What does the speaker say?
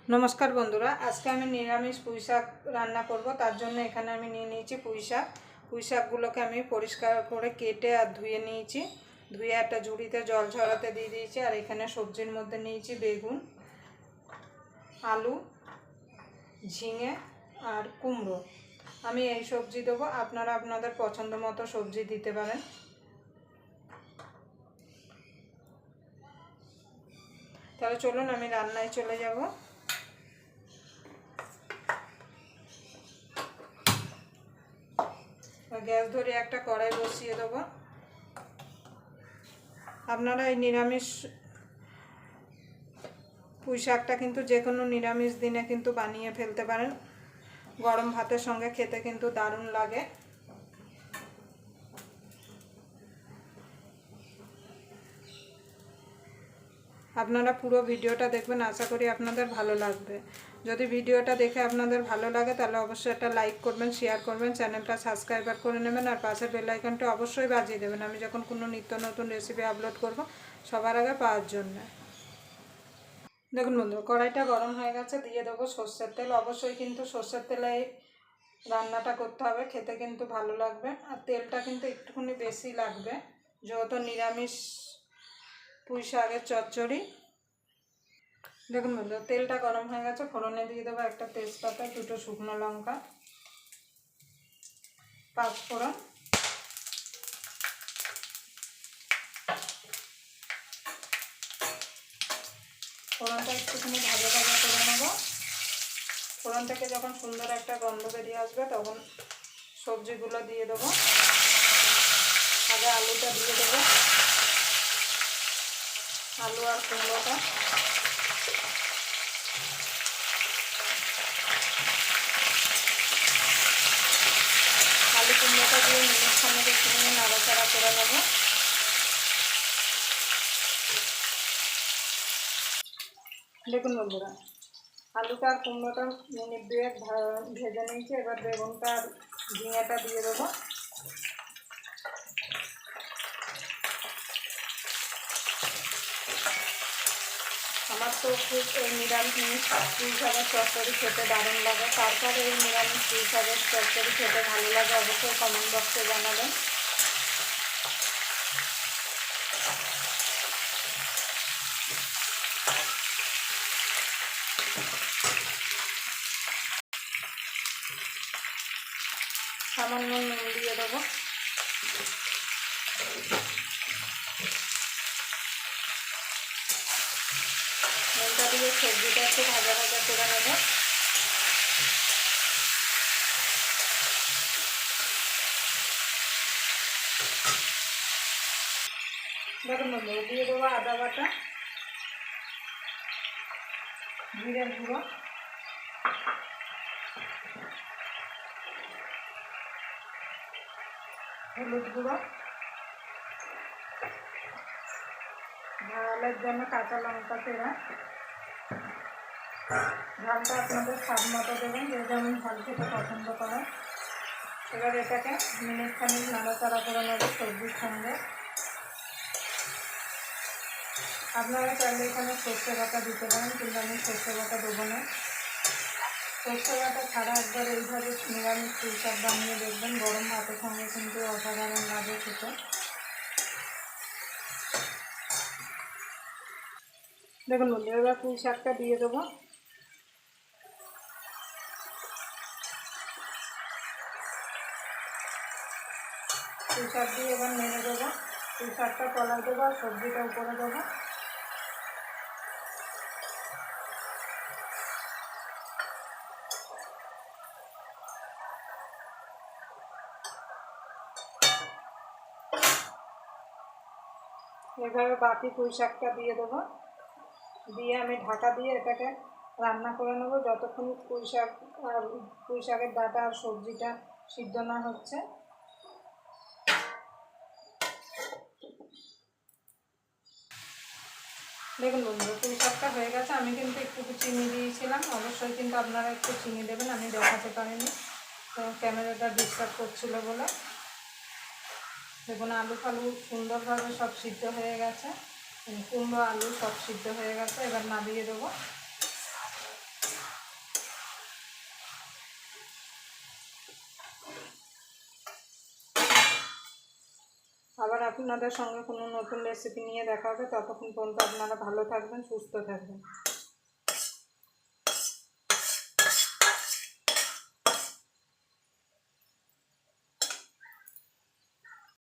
नमस्कार बंधुरा आज के आमी निरामिष पुई शाक रान्ना करब। तार जन्य एखाने आमी निये निয়েছি पुई शाकगुलोके आमी परिष्कार करे केटे और धुए निয়েছি। धुए একটা ঝুড়িতে জল ঝরাতে দিয়ে দিয়েছি। আর এখানে সবজির মধ্যে নিয়েছি বেগুন, আলু, ঝিঙে আর কুমড়ো। আমি এই সবজি দেবো, আপনারা আপনাদের পছন্দ মতো সবজি দিতে পারেন। তাহলে চলুন আমি রান্নায় চলে যাব। গ্যাস ধরে একটা কড়াই বসিয়ে দেবো। আপনারা এই নিরামিষ পুঁই শাকটা কিন্তু যে কোনো নিরামিষ দিনে কিন্তু বানিয়ে ফেলতে পারেন। গরম ভাতের সঙ্গে খেতে কিন্তু দারুণ লাগে। আপনারা পুরো ভিডিওটা দেখবেন, আশা করি আপনাদের ভালো লাগবে। যদি ভিডিওটা দেখে আপনাদের ভালো লাগে তাহলে অবশ্যই একটা লাইক করবেন, শেয়ার করবেন, চ্যানেলটা সাবস্ক্রাইব করে নেবেন আর পাশের বেল আইকনটা অবশ্যই বাজিয়ে দেবেন আমি যখন কোনো নিত্য নতুন রেসিপি আপলোড করব সবার আগে পাওয়ার জন্য। দেখুন বন্ধুরা, কড়াইটা গরম হয়ে গেছে, দিয়ে দেবো সরষের তেল। অবশ্যই কিন্তু সরষের তেলে রান্নাটা করতে হবে, খেতে কিন্তু ভালো লাগবে। আর তেলটা কিন্তু একটুখানি বেশি লাগবে যেহেতু নিরামিষ পুঁই শাকের চচ্চড়ি। দেখুন বন্ধুরা, তেলটা গরম হয়ে গেছে, ফোড়নে দিয়ে দেবো একটা তেজপাতা, দুটো শুকনো লঙ্কা, পাঁচ ফোড়ন, ফোড়নটা একটুখানি ভাজা ভাজা করে নেব। ফোড়ন থেকে যখন সুন্দর একটা গন্ধ বেরিয়ে আসবে তখন সবজিগুলো দিয়ে দেবো। আগে আলুটা দিয়ে দেবো, আলু আর কুমড়োটা। আলু কুমড়োটা দিয়ে মিনিট খানেক একটুখানি নাড়াচাড়া করে নেব। দেখুন বন্ধুরা, আলুটা আর কুমড়োটা মিনিট দুয়েক ভেজে নিয়েছি। এবার বেগুনটা আর ঝিঙেটা দিয়ে দেবো। আমার তো খুব এই নিরামিষ পুঁই শাকের চচ্চড়ি খেতে দারুণ লাগে। তারপর এই নিরামিষ পুঁই শাকের চচ্চড়ি খেতে ভালো লাগে অবশ্যই কমেন্ট বক্সে জানাবেন। সামান্য নুন দিয়ে দেবো। নুনটা দিয়ে সবজিটা একটু ভাজা ভাজা করে নেব। দেখুন বন্ধুরা, দিয়ে দেবো আদা বাটা, জিরের গুঁড়ো, হলুদ গুঁড়ো, ঝালের জন্য কাঁচা লঙ্কা চেরা। ঝালটা আপনাদের স্বাদ মতো দেবেন, যে যেমন ঝাল খেতে পছন্দ করে। এবার এটাকে মিনিট খানিক নাড়াচাড়া করে নেব সবজির সঙ্গে। আপনারা চাইলে এখানে সর্ষে বাটা দিতে পারেন, কিন্তু আমি সর্ষে বাটা দেবো না। সর্ষে বাটা ছাড়া একবার এইভাবে নিরামিষ পুঁই শাক বানিয়ে দেখবেন, গরম ভাতের সঙ্গে কিন্তু অসাধারণ লাগে খেতে। দেখুন বন্ধুরা, এবার পুঁই শাকটা দিয়ে দেবো। পুঁই শাক দিয়ে এবার নেড়ে দেবো। পুঁই শাকটা তলায় দেবো আর সবজিটা উপরে দেবো। এভাবে বাকি পুঁই শাকটা দিয়ে দেবো, দিয়ে আমি ঢাকা দিয়ে এটাকে রান্না করে নেবো যতক্ষণ পুঁই শাকের ডাঁটা আর সবজিটা সিদ্ধ না হচ্ছে। দেখুন বন্ধুরা, পুঁই শাকটা হয়ে গেছে। আমি কিন্তু একটু চিনি দিয়েছিলাম, অবশ্যই কিন্তু আপনারা একটু চিনি দেবেন। আমি দেখাতে পারিনি, ক্যামেরাটা ডিস্টার্ব করছিল বলে। দেখুন আলু ফালু সুন্দরভাবে সব সিদ্ধ হয়ে গেছে, কুমড়ো আলু সব সিদ্ধ হয়ে গেছে। এবার নামিয়ে দেবো। আবার আপনাদের সঙ্গে কোনো নতুন রেসিপি নিয়ে দেখা হবে। ততক্ষণ পর্যন্ত আপনারা ভালো থাকবেন, সুস্থ থাকবেন।